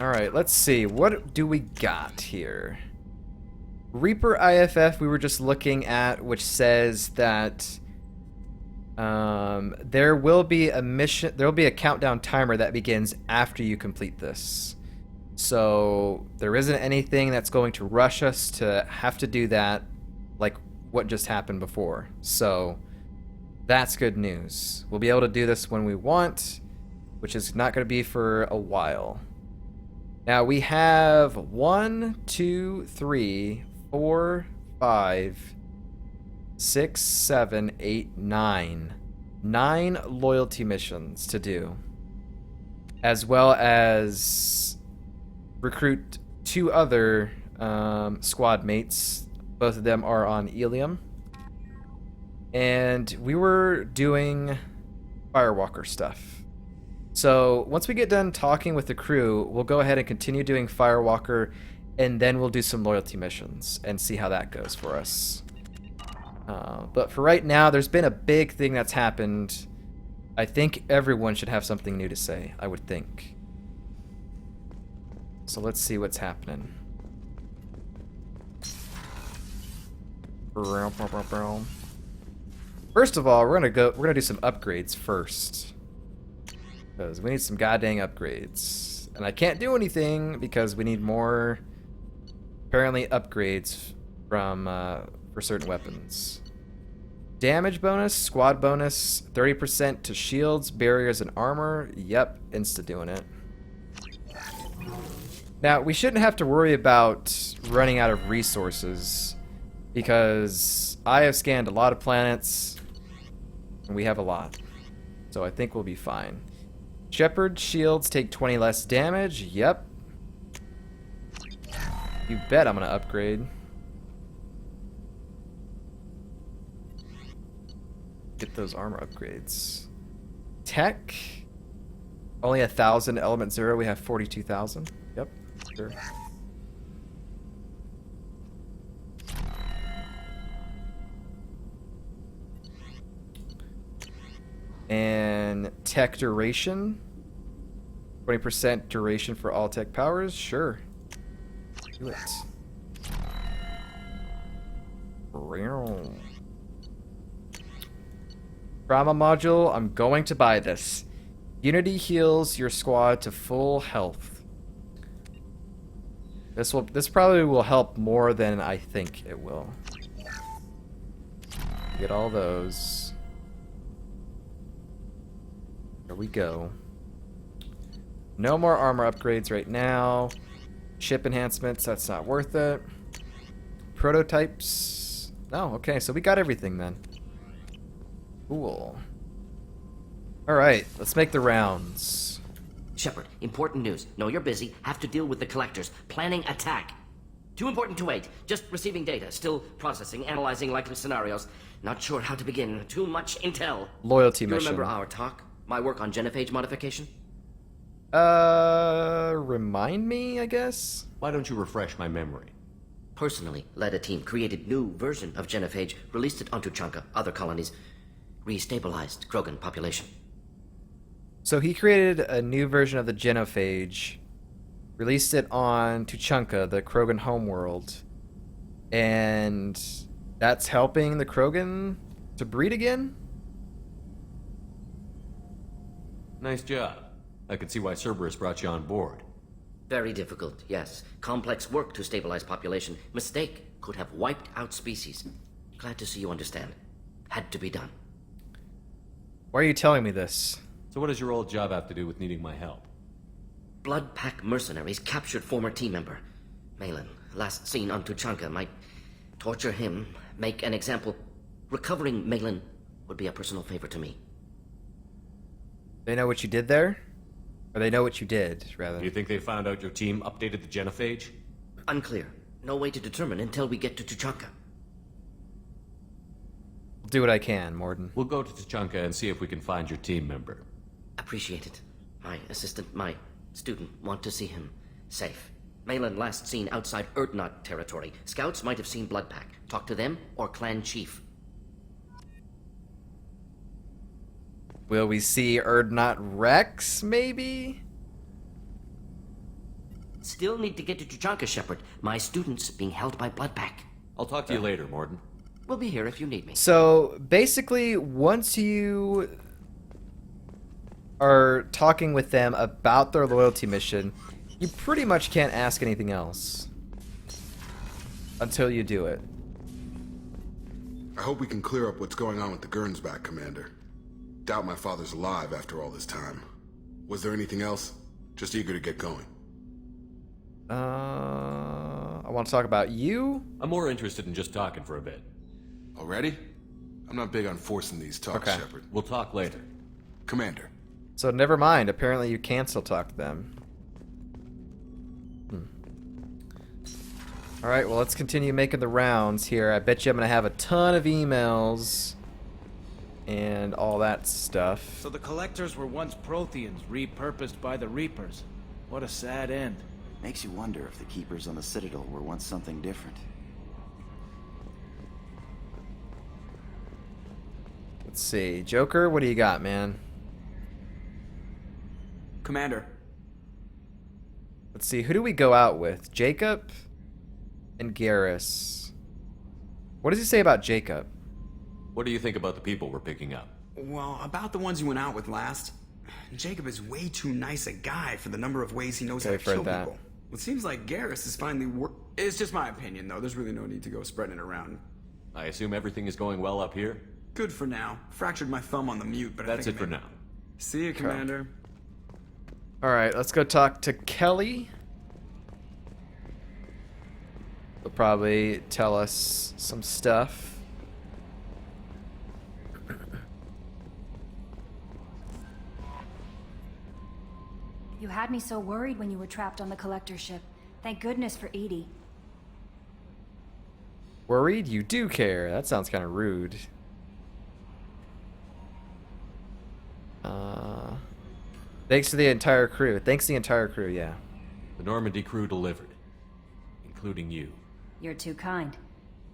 Alright, let's see. What do we got here? Reaper IFF we were just looking at, which says that there will be a mission, there will be a countdown timer that begins after you complete this. So there isn't anything that's going to rush us to have to do that like what just happened before. So that's good news. We'll be able to do this when we want, which is not going to be for a while. Now we have 1, 2, 3, 4, 5, 6, 7, 8, 9. 9 loyalty missions to do. As well as recruit 2 other squad mates. Both of them are on Ilium. And we were doing Firewalker stuff. So once we get done talking with the crew, we'll go ahead and continue doing Firewalker, and then we'll do some loyalty missions and see how that goes for us. But for right now, there's been a big thing that's happened. I think everyone should have something new to say, I would think. So let's see what's happening. First of all, we're gonna do some upgrades first. Because we need some goddamn upgrades. And I can't do anything because we need more, apparently, upgrades from for certain weapons. Damage bonus, squad bonus, 30% to shields, barriers, and armor. Yep, insta doing it. Now, we shouldn't have to worry about running out of resources because I have scanned a lot of planets and we have a lot. So I think we'll be fine. Shepherd shields take 20 less damage. Yep. You bet I'm gonna upgrade. Get those armor upgrades. Tech. Only 1,000 element 0. We have 42,000. Yep. Sure. And tech duration. 20% duration for all tech powers. Sure. Do it. Trauma module. I'm going to buy this. Unity heals your squad to full health. This probably will help more than I think it will. Get all those. There we go. No more armor upgrades right now. Ship enhancements, that's not worth it. Prototypes. Oh, okay, so we got everything then. Cool. Alright, let's make the rounds. Shepard, important news. Know you're busy. Have to deal with the collectors. Planning attack. Too important to wait. Just receiving data. Still processing, analyzing likely scenarios. Not sure how to begin. Too much intel. Loyalty Do you mission. remember our talk? My work on genophage modification? Remind me, I guess? Why don't you refresh my memory? Personally led a team, created new version of genophage, released it onto Chanka, other colonies, restabilized Krogan population. So he created a new version of the genophage, released it on Tuchanka, the Krogan homeworld, and that's helping the Krogan to breed again? Nice job. I can see why Cerberus brought you on board. Very difficult, yes. Complex work to stabilize population. Mistake could have wiped out species. Glad to see you understand. Had to be done. Why are you telling me this? So what does your old job have to do with needing my help? Blood Pack mercenaries captured former team member. Malin, last seen on Tuchanka, might torture him, make an example. Recovering Malin would be a personal favor to me. They know what you did there? Or they know what you did, rather. Do you think they found out your team updated the genophage? Unclear. No way to determine until we get to Tuchanka. I'll do what I can, Morden. We'll go to Tuchanka and see if we can find your team member. Appreciate it. My assistant, my student, want to see him safe. Malin last seen outside Erdnot territory. Scouts might have seen Blood Pack. Talk to them or clan chief. Will we see Erdnot Rex, maybe? Still need to get to Tuchanka, Shepard. My student's being held by Bloodpack. I'll talk to you later, Morden. We'll be here if you need me. So basically, once you are talking with them about their loyalty mission, you pretty much can't ask anything else until you do it. I hope we can clear up what's going on with the Gernsback, Commander. Doubt my father's alive after all this time. Was there anything else? Just eager to get going. I want to talk about you. I'm more interested in just talking for a bit. Already? I'm not big on forcing these talks, Okay. Shepard. We'll talk later. Commander. So never mind. Apparently you can still talk to them. All right. Well, let's continue making the rounds here. I bet you I'm gonna have a ton of emails and all that stuff. So the Collectors were once Protheans, repurposed by the Reapers. What a sad end. Makes you wonder if the Keepers on the Citadel were once something different. Let's see, Joker. What do you got, man? Commander, Let's see. Who do we go out with? Jacob and Garrus. What does he say about Jacob? What do you think about the people we're picking up? well, about the ones you went out with last, Jacob is way too nice a guy for the number of ways he knows how Okay, to for kill that. people. It seems like Garrus is finally It's just my opinion, though. There's really no need to go spreading it around. I assume everything is going well up here? Good for now. Fractured my thumb on the mute, but That's I it think for maybe- now. See you, Commander. All right, let's go talk to Kelly. He'll probably tell us some stuff. You had me so worried when you were trapped on the Collector ship. Thank goodness for Edie. Worried? You do care. That sounds kind of rude. Thanks to the entire crew. Thanks to the entire crew, yeah. The Normandy crew delivered, including you. You're too kind.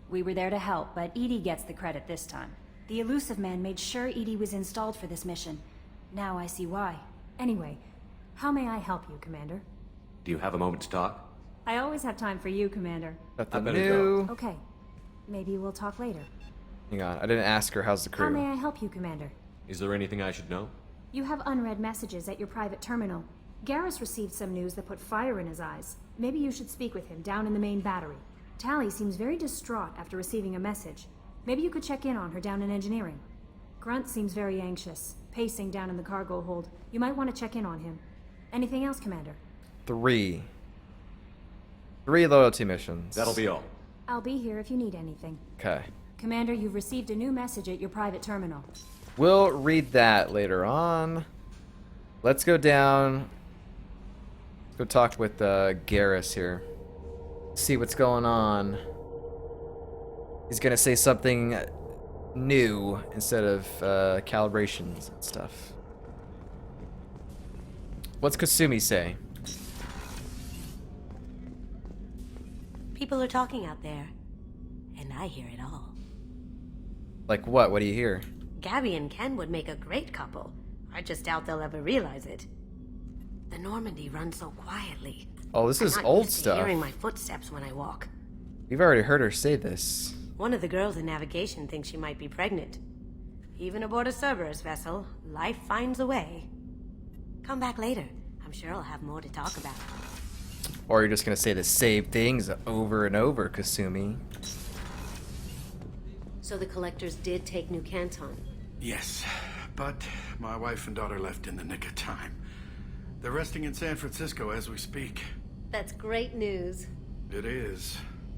We were there to help, but Edie gets the credit this time. The Elusive Man made sure Edie was installed for this mission. Now I see why. Anyway, how may I help you, Commander? Do you have a moment to talk? I always have time for you, Commander. Got I the better new. Okay. Maybe we'll talk later. Hang on, I didn't ask her. How's the How may crew? I help you, Commander? Is there anything I should know? You have unread messages at your private terminal. Garrus received some news that put fire in his eyes. Maybe you should speak with him down in the main battery. Tally seems very distraught after receiving a message. Maybe you could check in on her down in engineering. Grunt seems very anxious, pacing down in the cargo hold. You might want to check in on him. Anything else, Commander? 3 loyalty missions. That'll be all. I'll be here if you need anything. Okay. Commander, you've received a new message at your private terminal. We'll read that later on. Let's go down. Let's go talk with Garrus here. See what's going on. He's gonna say something new instead of calibrations and stuff. What's Kasumi say? People are talking out there, and I hear it all. Like what? What do you hear? Gabby and Ken would make a great couple. I just doubt they'll ever realize it. The Normandy runs so quietly. Oh, this is I'm not old used to stuff. hearing my footsteps when I walk. We've already heard her say this. One of the girls in navigation thinks she might be pregnant. Even aboard a Cerberus vessel, life finds a way. Come back later. I'm sure I'll have more to talk about. Or you're just gonna say the same things over and over, Kasumi. So the Collectors did take New Canton. Yes, but my wife and daughter left in the nick of time. They're resting in San Francisco as we speak. That's great news. It is,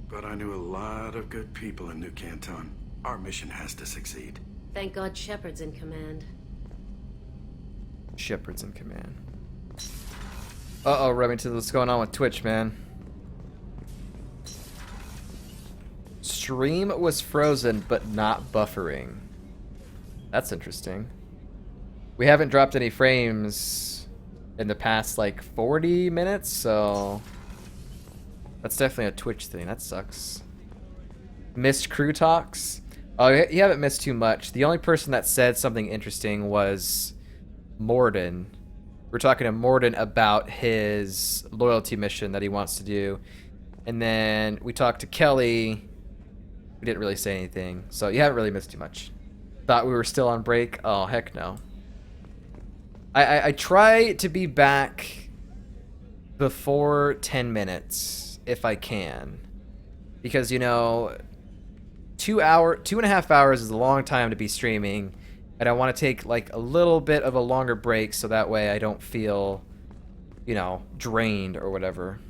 but I knew a lot of good people in New Canton. Our mission has to succeed. Thank God Shepard's in command. Shepard's in command. Uh-oh, Remington, what's going on with Twitch, man? Stream was frozen, but not buffering. That's interesting. We haven't dropped any frames in the past, like, 40 minutes, so... That's definitely a Twitch thing. That sucks. Missed crew talks? Oh, you haven't missed too much. The only person that said something interesting was Morden. we're talking to Morden about his loyalty mission that he wants to do. And then we talked to Kelly. We didn't really say anything. So you haven't really missed too much. Thought we were still on break? Oh, heck no. I try to be back before 10 minutes if I can. Because, you know, 2.5 hours is a long time to be streaming. And I want to take like a little bit of a longer break so that way I don't feel, you know, drained or whatever.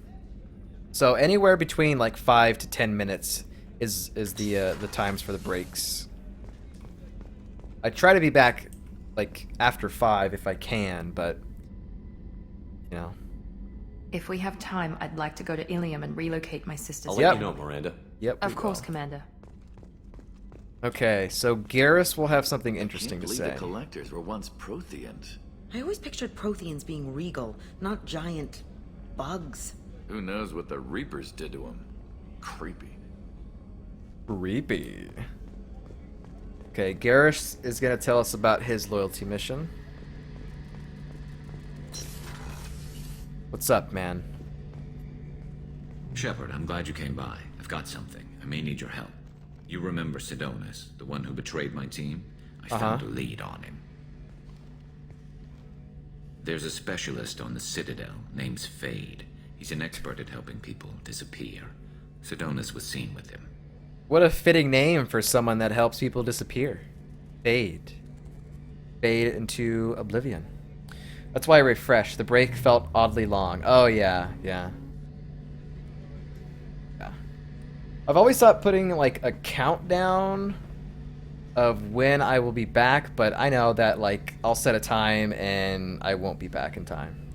So anywhere between like 5 to 10 minutes is the times for the breaks. I try to be back like after 5 if I can, but you know. If we have time, I'd like to go to Ilium and relocate my sister's. I'll let you know, Miranda. Yep. Of course, Commander. Okay, so Garrus will have something interesting to say. The Collectors were once Protheans. I always pictured Protheans being regal, not giant bugs. Who knows what the Reapers did to them? Creepy. Creepy. Okay, Garrus is going to tell us about his loyalty mission. What's up, man? Shepard, I'm glad you came by. I've got something. I may need your help. You remember Sidonus, the one who betrayed my team? I found a lead on him. There's a specialist on the Citadel, name's Fade. He's an expert at helping people disappear. Sidonus was seen with him. What a fitting name for someone that helps people disappear. Fade. Fade into oblivion. That's why I refreshed. The break felt oddly long. Oh, yeah. I've always thought putting like a countdown of when I will be back, but I know that like I'll set a time and I won't be back in time.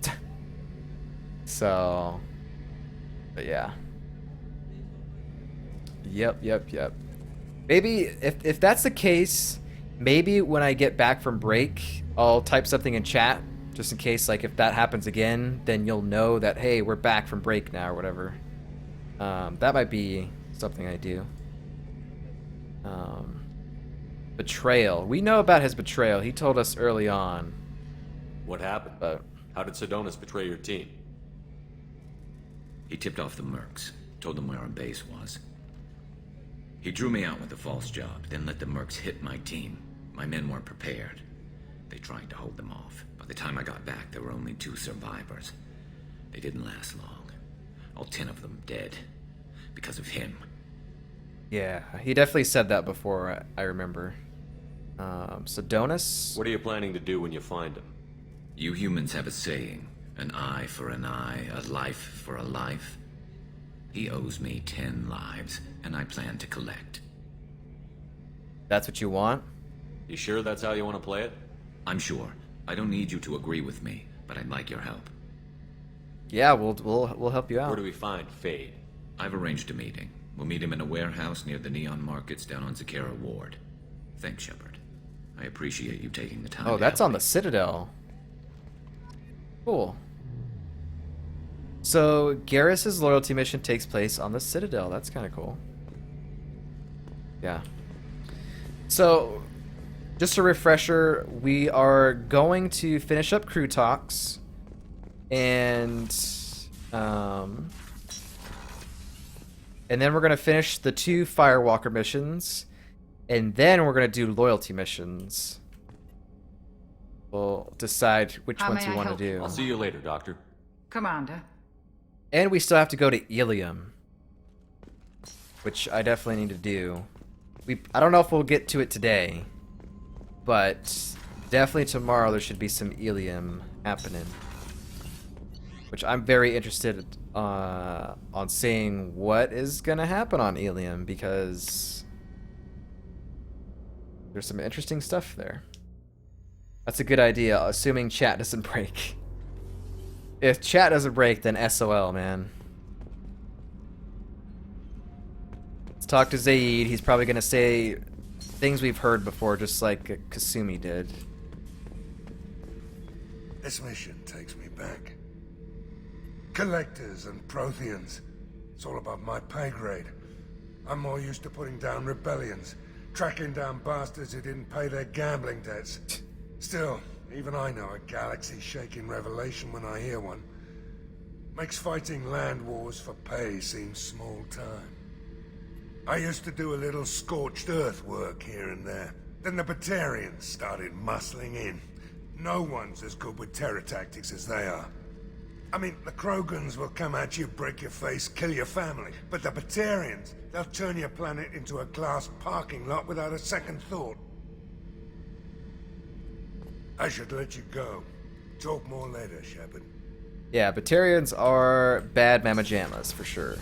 So, but yeah. Yep. Maybe if that's the case, maybe when I get back from break, I'll type something in chat just in case, like if that happens again, then you'll know that, hey, we're back from break now or whatever. That might be something I do. Betrayal. We know about his betrayal. He told us early on. What happened? But how did Sidonus betray your team? He tipped off the Mercs, told them where our base was. He drew me out with a false job, then let the Mercs hit my team. My men weren't prepared. They tried to hold them off. By the time I got back, there were only 2 survivors. They didn't last long. All 10 of them dead. Because of him. yeah, he definitely said that before, I remember. Sidonus? What are you planning to do when you find him? You humans have a saying, an eye for an eye, a life for a life. He owes me 10 lives, and I plan to collect. That's what you want? You sure that's how you want to play it? I'm sure. I don't need you to agree with me, but I'd like your help. Yeah, we'll help you out. Where do we find Fade? I've arranged a meeting. We'll meet him in a warehouse near the Neon Markets down on Zakera Ward. Thanks, Shepard. I appreciate you taking the time. Oh, that's on the Citadel. Cool. So, Garrus' loyalty mission takes place on the Citadel. That's kind of cool. Yeah. So, just a refresher, we are going to finish up crew talks. And then we're going to finish the 2 Firewalker missions. And then we're going to do loyalty missions. We'll decide which How ones may we I want to help do. I'll see you later, Doctor. Commander. And we still have to go to Ilium, which I definitely need to do. I don't know if we'll get to it today, but definitely tomorrow there should be some Ilium happening, which I'm very interested on seeing what is gonna happen on Ilium, because there's some interesting stuff there. That's a good idea, assuming chat doesn't break. If chat doesn't break, then SOL, man. Let's talk to Zaid. He's probably gonna say things we've heard before, just like Kasumi did. This mission takes me back. Collectors and Protheans. It's all above my pay grade. I'm more used to putting down rebellions, tracking down bastards who didn't pay their gambling debts. Still, Even I know a galaxy-shaking revelation when I hear one. Makes fighting land wars for pay seem small time. I used to do a little scorched earth work here and there. Then the Batarians started muscling in. No one's as good with terror tactics as they are. I mean, the Krogans will come at you, break your face, kill your family. But the Batarians, they'll turn your planet into a glass parking lot without a second thought. I should let you go. Talk more later, Shepard. Yeah, Batarians are bad mamma jammas, for sure.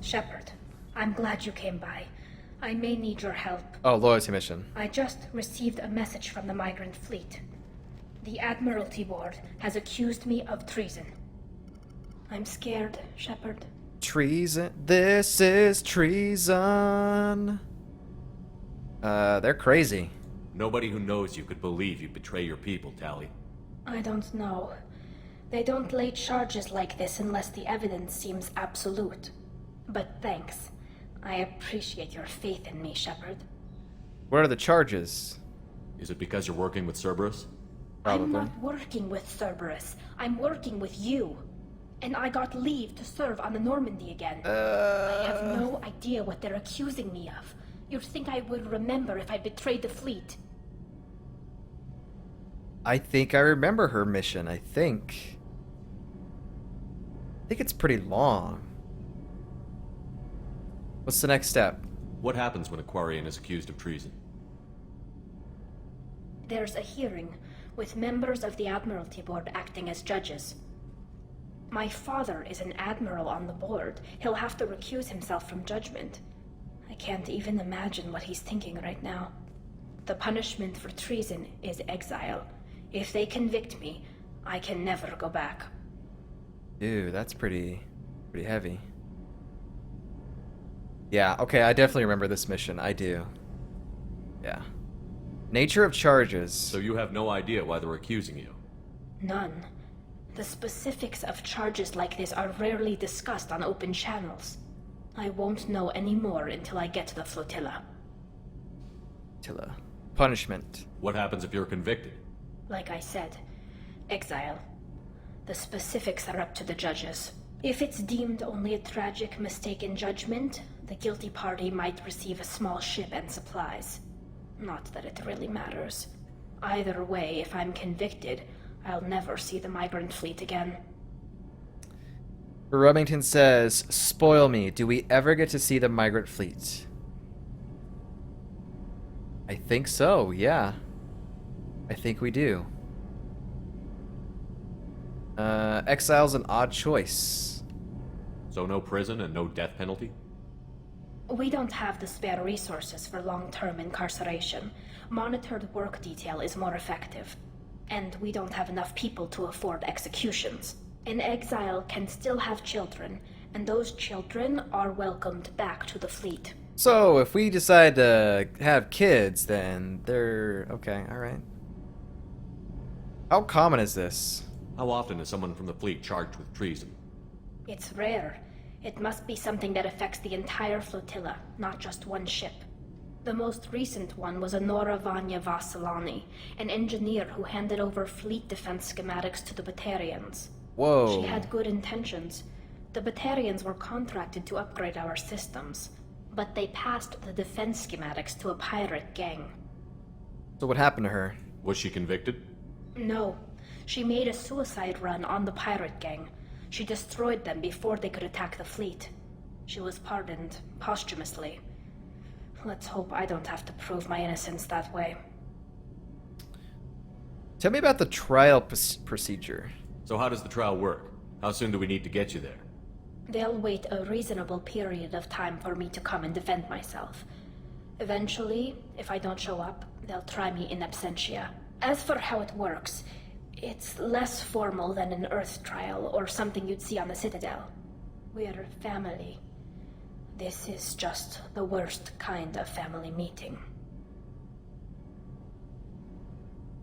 Shepard, I'm glad you came by. I may need your help. Oh, loyalty mission. I just received a message from the migrant fleet. The Admiralty Board has accused me of treason. I'm scared, Shepard. Treason. This is treason. They're crazy. Nobody who knows you could believe you betray your people, Tali. I don't know. They don't lay charges like this unless the evidence seems absolute. But thanks. I appreciate your faith in me, Shepard. What are the charges? Is it because you're working with Cerberus? Probably. I'm not working with Cerberus. I'm working with you. And I got leave to serve on the Normandy again. I have no idea what they're accusing me of. You'd think I would remember if I betrayed the fleet. I think I remember her mission, I think it's pretty long. What's the next step? What happens when a Quarian is accused of treason? There's a hearing, with members of the Admiralty Board acting as judges. My father is an admiral on the board. He'll have to recuse himself from judgment. I can't even imagine what he's thinking right now. The punishment for treason is exile. If they convict me, I can never go back. Ew, that's pretty heavy. Yeah, okay, I definitely remember this mission. I do. Yeah. Nature of charges. So you have no idea why they're accusing you? None. The specifics of charges like this are rarely discussed on open channels. I won't know any more until I get to the flotilla. Flotilla. Punishment. What happens if you're convicted? Like I said, exile. The specifics are up to the judges. If it's deemed only a tragic mistake in judgment, the guilty party might receive a small ship and supplies. Not that it really matters. Either way, if I'm convicted, I'll never see the migrant fleet again. Remington says, spoil me, do we ever get to see the migrant fleet? I think so, yeah. I think we do. Exile's an odd choice. So no prison and no death penalty? We don't have the spare resources for long-term incarceration. Monitored work detail is more effective. And we don't have enough people to afford executions. An exile can still have children, and those children are welcomed back to the fleet. So, if we decide to have kids, then they're... okay, alright. How common is this? How often is someone from the fleet charged with treason? It's rare. It must be something that affects the entire flotilla, not just one ship. The most recent one was Anora Vanya Vasilani, an engineer who handed over fleet defense schematics to the Batarians. Whoa. She had good intentions. The Batarians were contracted to upgrade our systems, but they passed the defense schematics to a pirate gang. So what happened to her? Was she convicted? No. She made a suicide run on the pirate gang. She destroyed them before they could attack the fleet. She was pardoned, posthumously. Let's hope I don't have to prove my innocence that way. Tell me about the trial procedure. So how does the trial work? How soon do we need to get you there? They'll wait a reasonable period of time for me to come and defend myself. Eventually, if I don't show up, they'll try me in absentia. As for how it works, it's less formal than an Earth trial or something you'd see on the Citadel. We're family. This is just the worst kind of family meeting.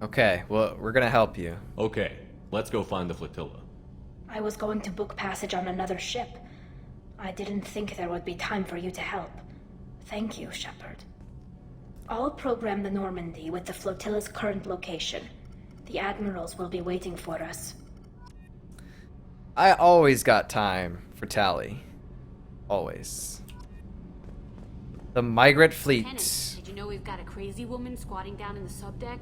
Okay, well, we're gonna help you. Okay, let's go find the flotilla. I was going to book passage on another ship. I didn't think there would be time for you to help. Thank you, Shepard. I'll program the Normandy with the flotilla's current location. The admirals will be waiting for us. I always got time for Tali. Always. The migrant fleet. Tenant, did you know we've got a crazy woman squatting down in the subdeck?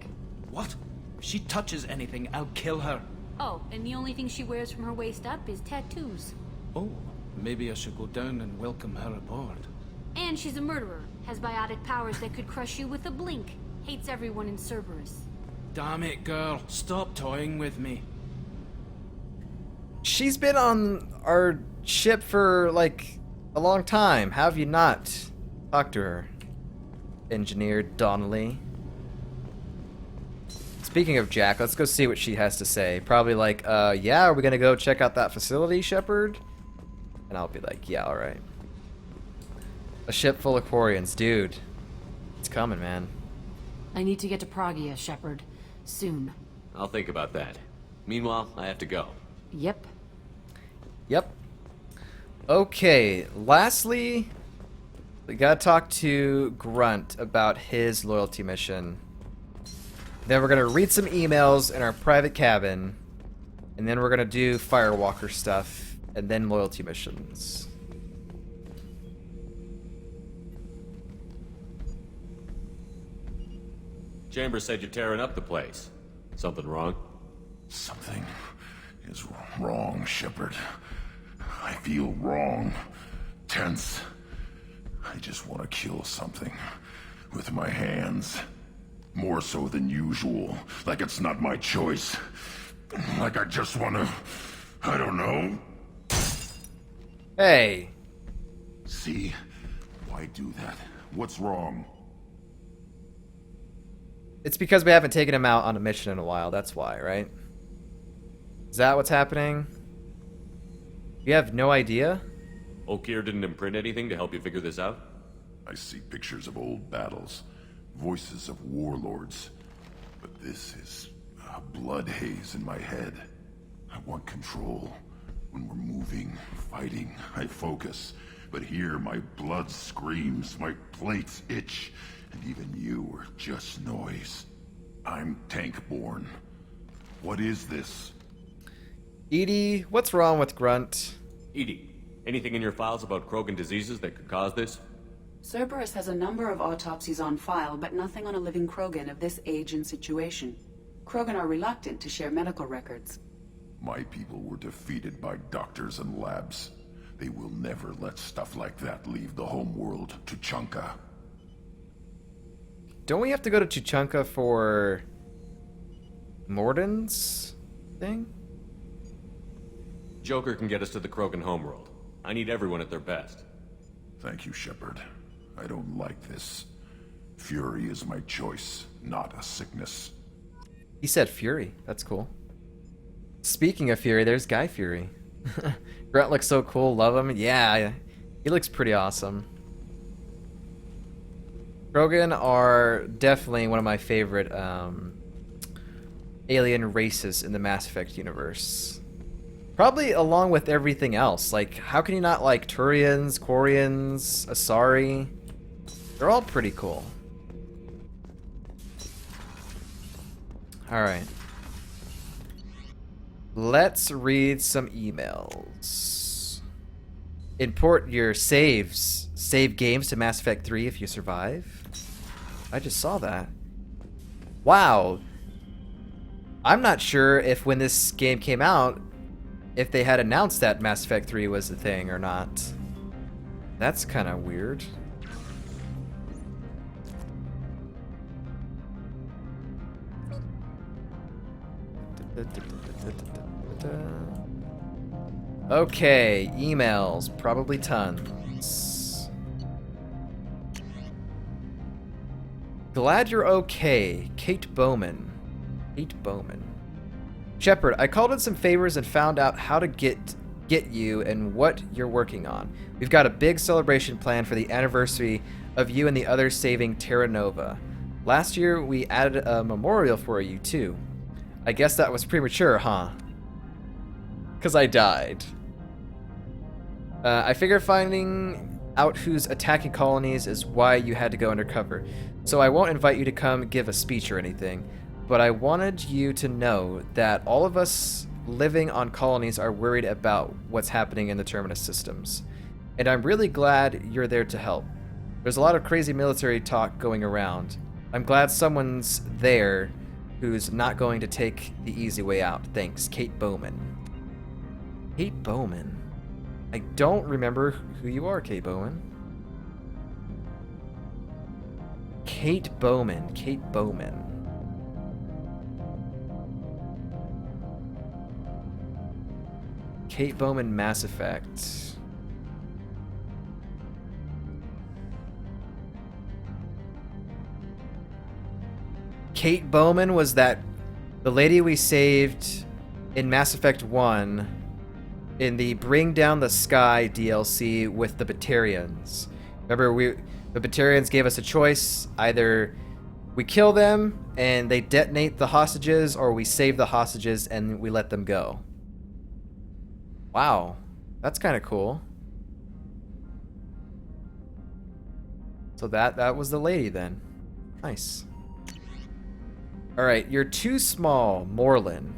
What? If she touches anything, I'll kill her. Oh, and the only thing she wears from her waist up is tattoos. Oh, maybe I should go down and welcome her aboard. And she's a murderer, has biotic powers that could crush you with a blink, hates everyone in Cerberus. Damn it, girl. Stop toying with me. She's been on our ship for, like, a long time. How have you not talked to her, Engineer Donnelly? Speaking of Jack, let's go see what she has to say. Probably like, yeah, are we gonna go check out that facility, Shepard? And I'll be like, yeah, alright. A ship full of Quarians. Dude, it's coming, man. I need to get to Pragia, Shepard. Soon. I'll think about that. Meanwhile, I have to go. Yep. Yep. Okay, lastly, we gotta talk to Grunt about his loyalty mission. Then we're gonna read some emails in our private cabin, and then we're gonna do Firewalker stuff, and then loyalty missions. Chambers said you're tearing up the place. Something wrong? Something is wrong, Shepard. I feel wrong. Tense. I just want to kill something. With my hands. More so than usual. Like it's not my choice. Like I just want to... I don't know. Hey. See? Why do that? What's wrong? It's because we haven't taken him out on a mission in a while, that's why, right? Is that what's happening? You have no idea? Okeer didn't imprint anything to help you figure this out? I see pictures of old battles. Voices of warlords. But this is a blood haze in my head. I want control. When we're moving, fighting, I focus. But here my blood screams, my plates itch. And even you are just noise. I'm tank-born. What is this? EDI, what's wrong with Grunt? EDI, anything in your files about Krogan diseases that could cause this? Cerberus has a number of autopsies on file, but nothing on a living Krogan of this age and situation. Krogan are reluctant to share medical records. My people were defeated by doctors and labs. They will never let stuff like that leave the homeworld, Tuchanka. Don't we have to go to Tuchanka for Morden's thing? Joker can get us to the Krogan homeworld. I need everyone at their best. Thank you, Shepard. I don't like this. Fury is my choice, not a sickness. He said Fury. That's cool. Speaking of Fury, there's Guy Fury. Grunt looks so cool. Love him. Yeah, he looks pretty awesome. Krogan are definitely one of my favorite alien races in the Mass Effect universe. Probably along with everything else. Like, how can you not like Turians, Quarians, Asari? They're all pretty cool. Alright. Let's read some emails. Import your saves. Save games to Mass Effect 3 if you survive. I just saw that. Wow. I'm not sure if when this game came out, if they had announced that Mass Effect 3 was the thing or not. That's kind of weird. Okay, emails. Probably tons. Glad you're okay. Kate Bowman. Kate Bowman. Shepard, I called in some favors and found out how to get you and what you're working on. We've got a big celebration planned for the anniversary of you and the others saving Terra Nova. Last year, we added a memorial for you, too. I guess that was premature, huh? Because I died. I figure finding out who's attacking colonies is why you had to go undercover. So I won't invite you to come give a speech or anything, but I wanted you to know that all of us living on colonies are worried about what's happening in the Terminus systems. And I'm really glad you're there to help. There's a lot of crazy military talk going around. I'm glad someone's there who's not going to take the easy way out. Thanks, Kate Bowman. Kate Bowman? I don't remember who you are, Kate Bowman. Kate Bowman. Kate Bowman. Kate Bowman, Mass Effect. Kate Bowman was the lady we saved in Mass Effect 1 in the Bring Down the Sky DLC with the Batarians. Remember, the Batarians gave us a choice. Either we kill them and they detonate the hostages, or we save the hostages and we let them go. Wow, that's kind of cool. So that was the lady then. Nice. Alright, you're too small, Morlin.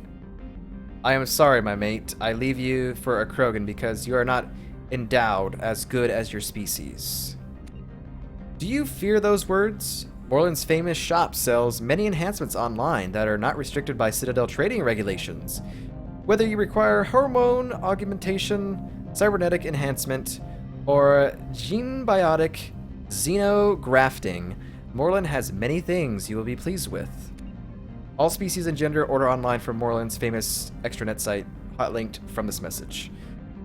I am sorry, my mate. I leave you for a Krogan because you are not endowed as good as your species. Do you fear those words? Morlin's famous shop sells many enhancements online that are not restricted by Citadel trading regulations. Whether you require hormone augmentation, cybernetic enhancement, or gene-biotic xenografting, Morlin has many things you will be pleased with. All species and gender order online from Morlin's famous extranet site, hot-linked from this message.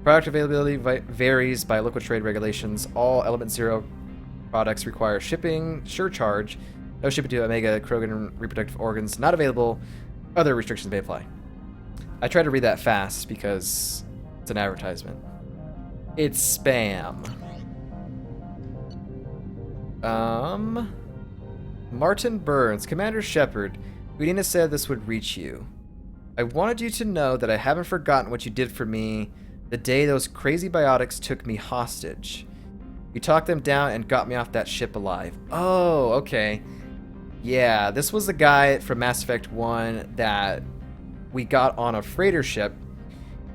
Product availability varies by local trade regulations. All Element Zero products require shipping, surcharge. No shipping to Omega Krogan reproductive organs not available. Other restrictions may apply. I tried to read that fast because it's an advertisement. It's spam. Martin Burns, Commander Shepard. Udina said this would reach you. I wanted you to know that I haven't forgotten what you did for me the day those crazy biotics took me hostage. You talked them down and got me off that ship alive. Oh, okay. Yeah, this was the guy from Mass Effect 1 that we got on a freighter ship,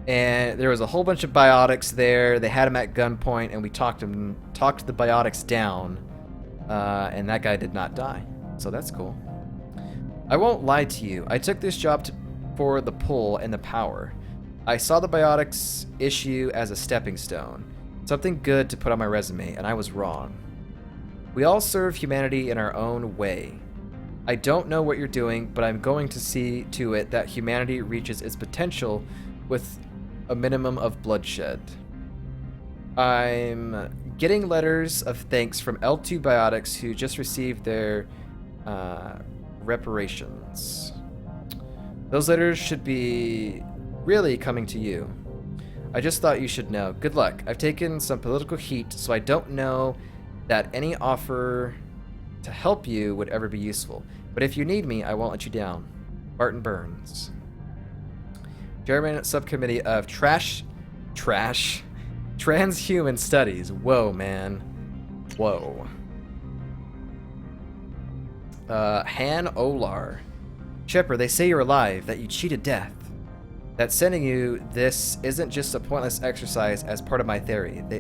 and there was a whole bunch of biotics there. They had him at gunpoint, and we talked the biotics down, and that guy did not die. So that's cool. I won't lie to you. I took this job for the pull and the power. I saw the biotics issue as a stepping stone, something good to put on my resume, and I was wrong. We all serve humanity in our own way. I don't know what you're doing, but I'm going to see to it that humanity reaches its potential with a minimum of bloodshed. I'm getting letters of thanks from L2 Biotics, who just received their reparations. Those letters should be really coming to you. I just thought you should know. Good luck. I've taken some political heat, so I don't know that any offer to help you would ever be useful. But if you need me, I won't let you down. Martin Burns. Chairman Subcommittee of Transhuman Studies. Whoa, man. Whoa. Han Olar. Shepard, they say you're alive, that you cheated death. That sending you this isn't just a pointless exercise as part of my therapy.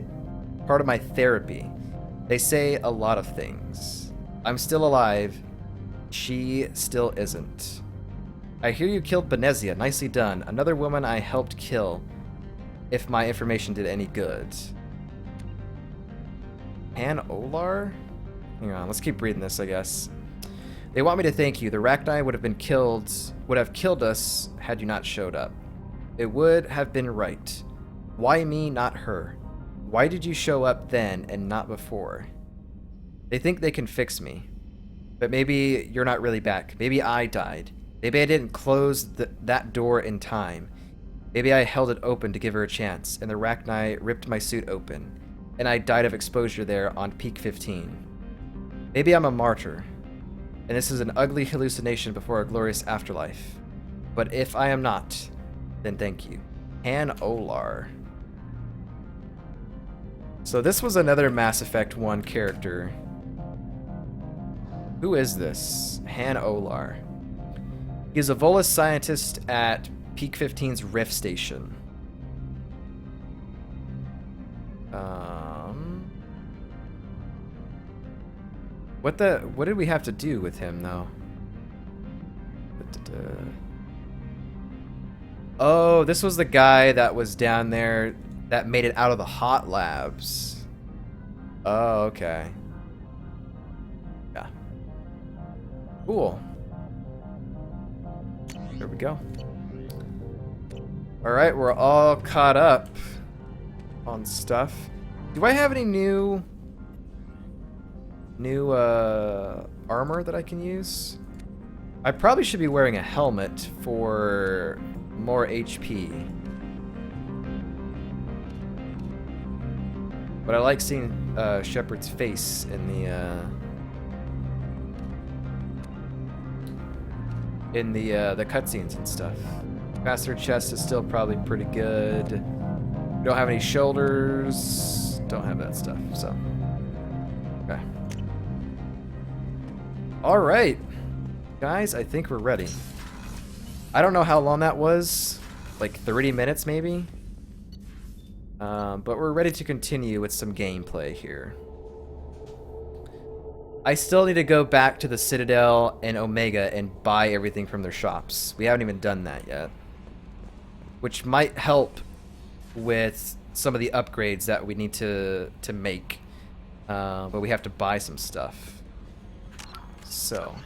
They say a lot of things. I'm still alive. She still isn't. I hear you killed Benezia. Nicely done. Another woman I helped kill, if my information did any good. Han Olar? Hang on, let's keep reading this, I guess. They want me to thank you. The Rachni would have killed us had you not showed up. It would have been right. Why me, not her? Why did you show up then and not before? They think they can fix me. But maybe you're not really back. Maybe I died. Maybe I didn't close that door in time. Maybe I held it open to give her a chance, and the Rachni ripped my suit open, and I died of exposure there on Peak 15. Maybe I'm a martyr, and this is an ugly hallucination before a glorious afterlife. But if I am not, then thank you. Han Olar. So this was another Mass Effect 1 character. Who is this? Han Olar. He's a Volus scientist at Peak 15's Rift Station. What did we have to do with him, though? Oh, this was the guy that was down there that made it out of the hot labs. Oh, okay. Yeah. Cool. There we go. Alright, we're all caught up on stuff. Do I have any new armor that I can use? I probably should be wearing a helmet for more HP. But I like seeing Shepard's face in the cutscenes and stuff. Capacitor chest is still probably pretty good. We don't have any shoulders. Don't have that stuff, so. Okay. Alright. Guys, I think we're ready. I don't know how long that was. Like 30 minutes, maybe? But we're ready to continue with some gameplay here. I still need to go back to the Citadel and Omega and buy everything from their shops. We haven't even done that yet. Which might help with some of the upgrades that we need to make. But we have to buy some stuff. So...